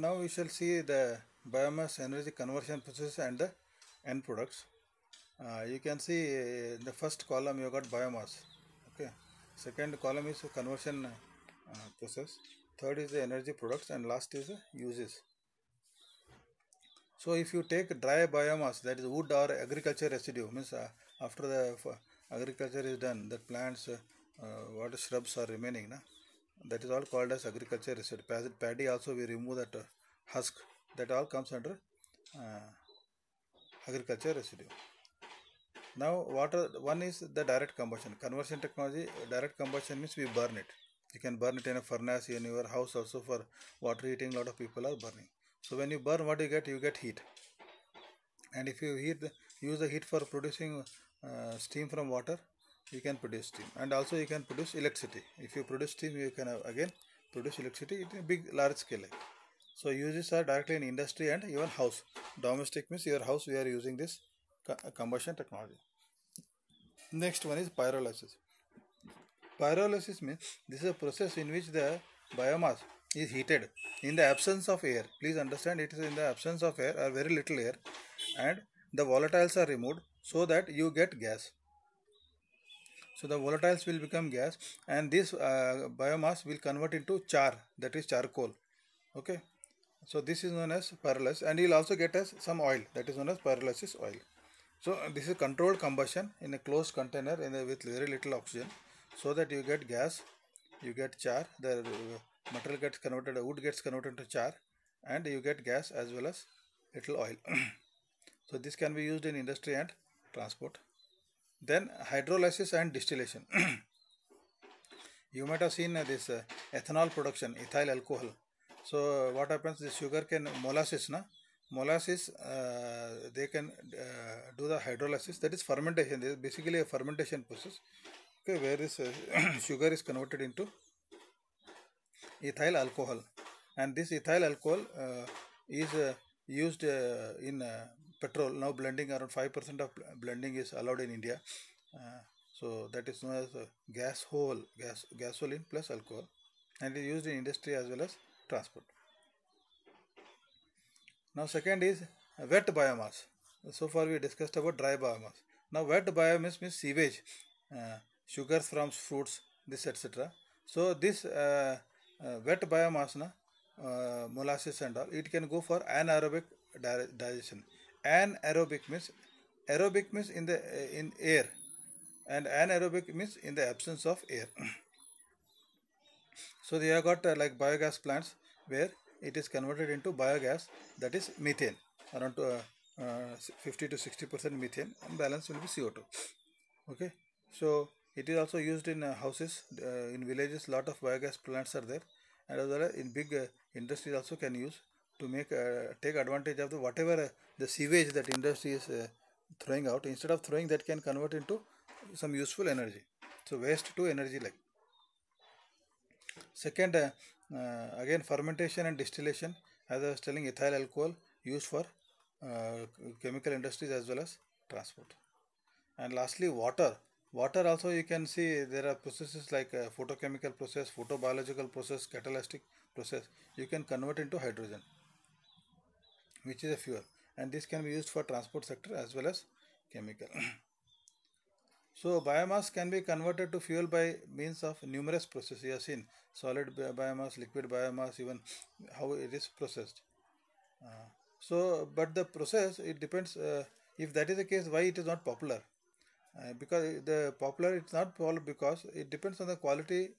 Now we shall see the biomass energy conversion process and the end products. You can see in the first column you got biomass. Okay. Second column is conversion process. Third is the energy products, and last is the uses. So if you take dry biomass, that is wood or agriculture residue, means after the agriculture is done, the plants, what shrubs are remaining, that is all called as agriculture residue. Paddy also we remove that husk, that all comes under agriculture residue. Now one is the direct combustion. Conversion technology, direct combustion means we burn it. You can burn it in a furnace in your house also. For water heating, a lot of people are burning. So when you burn, what you get? You get heat. And if you use the heat for producing steam from water, you can produce steam. And also you can produce electricity. If you produce steam, you can again produce electricity in a large scale. So uses are directly in industry and even house. Domestic means your house, we are using this combustion technology. Next one is pyrolysis. Pyrolysis means this is a process in which the biomass is heated in the absence of air. Please understand, it is in the absence of air or very little air, and the volatiles are removed so that you get gas. So the volatiles will become gas, and this biomass will convert into char, that is charcoal. Okay. So this is known as pyrolysis, and you will also get as some oil, that is known as pyrolysis oil. So this is controlled combustion in a closed container with very little oxygen, so that you get gas, you get char, the material gets converted, wood gets converted to char, and you get gas as well as little oil. So this can be used in industry and transport. Then hydrolysis and distillation. You might have seen this ethanol production, ethyl alcohol. So what happens, this sugar cane molasses, molasses, they can do the hydrolysis, that is fermentation. This is basically a fermentation process, okay, where this sugar is converted into ethyl alcohol, and this ethyl alcohol is used in petrol. Now blending, around 5% of blending is allowed in India. So that is known as gasoline plus alcohol, and is used in industry as well as transport. Now second is wet biomass. So far we discussed about dry biomass. Now wet biomass means sewage, sugars from fruits, this etc. So this wet biomass, molasses and all, it can go for anaerobic digestion. Anaerobic means in air, and anaerobic means in the absence of air. So they have got like biogas plants where it is converted into biogas, that is methane, around 50 to 60% methane, and balance will be CO2. Okay, so it is also used in houses, in villages. Lot of biogas plants are there, and as well as in big industries also can use to make take advantage of the whatever the sewage that industry is throwing out. Instead of throwing, that can convert into some useful energy. So waste to energy like. Second, again fermentation and distillation, as I was telling, ethyl alcohol used for chemical industries as well as transport. And lastly, water. Water also you can see there are processes like photochemical process, photobiological process, catalytic process. You can convert into hydrogen, which is a fuel, and this can be used for transport sector as well as chemical. So biomass can be converted to fuel by means of numerous processes. You have seen solid biomass, liquid biomass, even how it is processed. But the process, it depends. If that is the case, why it is not popular? Because it's not popular because it depends on the quality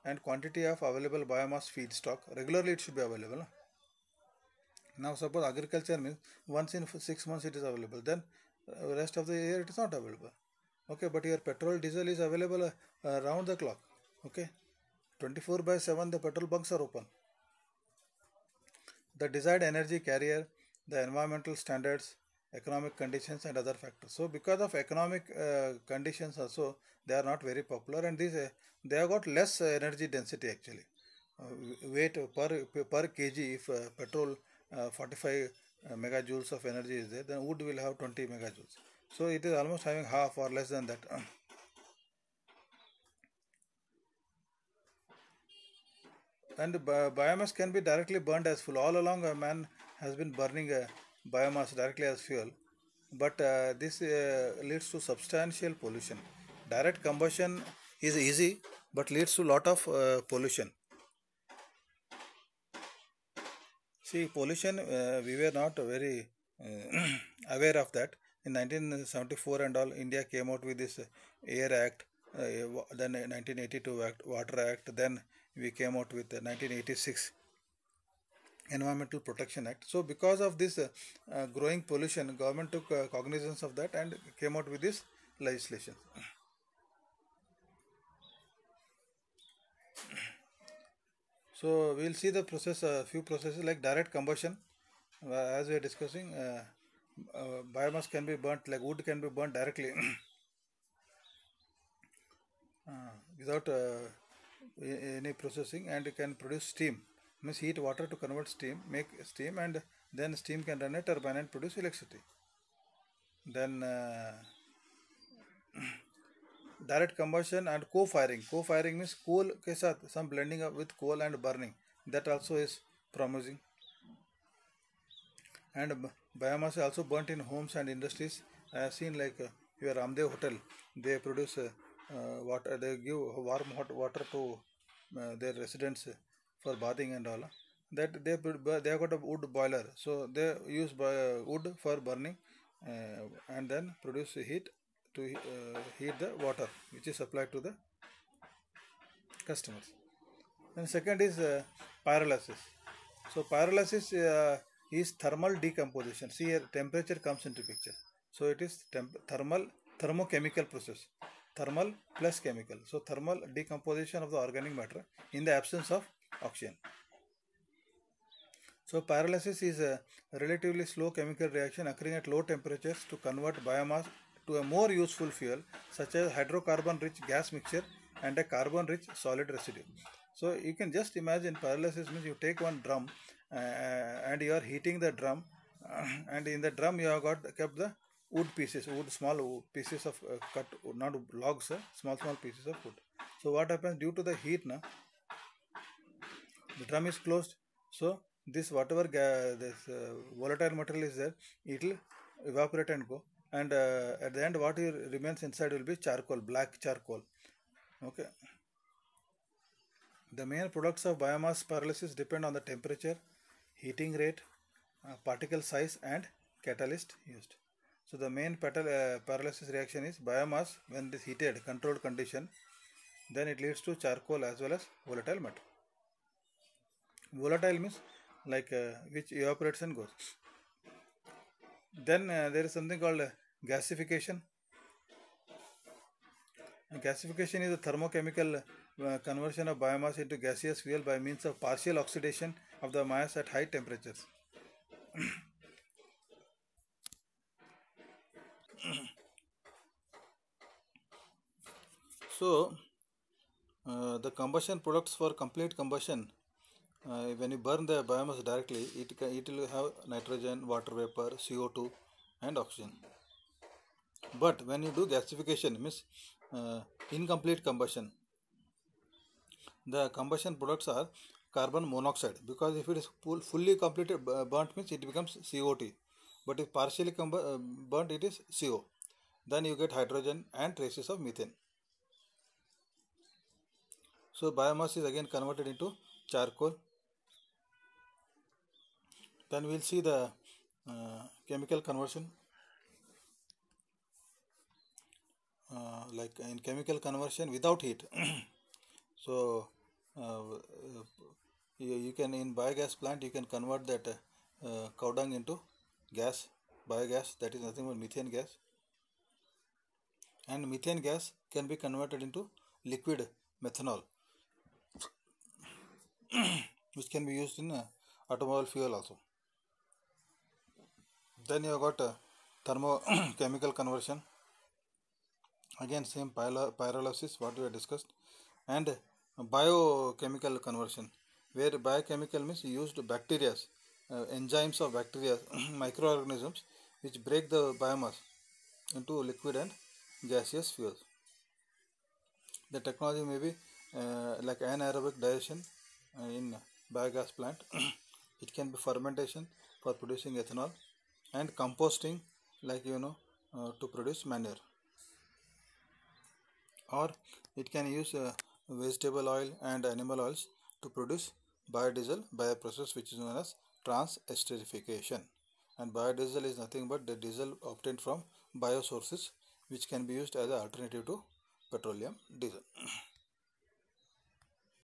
and quantity of available biomass feedstock. Regularly it should be available. Now suppose agriculture means once in 6 months it is available, then rest of the year it is not available. Okay, but your petrol, diesel is available round the clock. Okay, 24/7 the petrol bunks are open. The desired energy carrier, the environmental standards, economic conditions and other factors. So because of economic conditions also, they are not very popular, and they have got less energy density actually. Weight per kg, if petrol 45 megajoules of energy is there, then wood will have 20 megajoules. So it is almost having half or less than that. and biomass can be directly burned as fuel. All along, a man has been burning biomass directly as fuel, but this leads to substantial pollution. Direct combustion is easy, but leads to lot of pollution. See, pollution, we were not very aware of that. In 1974 and all, India came out with this Air Act, then 1982 Act, Water Act, then we came out with the 1986 Environmental Protection Act. So, because of this growing pollution, government took cognizance of that and came out with this legislation. So, we will see the process, few processes like direct combustion. As we are discussing, biomass can be burnt, like wood can be burnt directly without any processing, and it can produce steam. Means heat water to convert steam, make steam, and then steam can run a turbine and produce electricity. Then direct combustion and co-firing. Co-firing means coal के साथ some blending up with coal and burning. That also is promising. And biomass is also burnt in homes and industries. I have seen like your Ramdev Hotel. They produce water. They give warm hot water to their residents for bathing and all. That they have got a wood boiler, so they use wood for burning and then produce heat to heat the water which is supplied to the customers. And second is pyrolysis. So pyrolysis is thermal decomposition. See here, temperature comes into picture. So it is thermochemical process. Thermal plus chemical. So thermal decomposition of the organic matter in the absence of oxygen. So pyrolysis is a relatively slow chemical reaction occurring at low temperatures to convert biomass to a more useful fuel such as hydrocarbon-rich gas mixture and a carbon-rich solid residue. So you can just imagine pyrolysis means you take one drum and you are heating the drum and in the drum you have kept the wood pieces, small wood pieces of cut, not logs, small pieces of wood. So what happens due to the heat, the drum is closed. So this whatever this volatile material is there, it will evaporate and go. And at the end, what remains inside will be charcoal, black charcoal. Okay. The main products of biomass pyrolysis depend on the temperature, heating rate, particle size, and catalyst used. So the main pyrolysis reaction is biomass when it is heated, controlled condition, then it leads to charcoal as well as volatile matter. Volatile means like which evaporates and goes. Then there is something called gasification. Gasification is a thermochemical conversion of biomass into gaseous fuel by means of partial oxidation of the mass at high temperatures. So, the combustion products for complete combustion, when you burn the biomass directly, it will have nitrogen, water vapor, CO2 and oxygen. But when you do gasification, means incomplete combustion, the combustion products are carbon monoxide, because if it is fully completed burnt means it becomes CO2, but if partially burnt it is CO. Then you get hydrogen and traces of methane. So biomass is again converted into charcoal. Then we will see the chemical conversion. Like in chemical conversion without heat. So you can, in biogas plant, you can convert that cow dung into gas, biogas, that is nothing but methane gas. And methane gas can be converted into liquid methanol, which can be used in automobile fuel also. Then you have got thermochemical conversion. Again same pyrolysis what we have discussed, and biochemical conversion, where biochemical means used bacteria, enzymes of bacteria, microorganisms which break the biomass into liquid and gaseous fuels. The technology may be like anaerobic digestion, in biogas plant. It can be fermentation for producing ethanol, and composting, like to produce manure, or it can use vegetable oil and animal oils to produce biodiesel by a process which is known as trans-esterification. And biodiesel is nothing but the diesel obtained from biosources, which can be used as an alternative to petroleum diesel.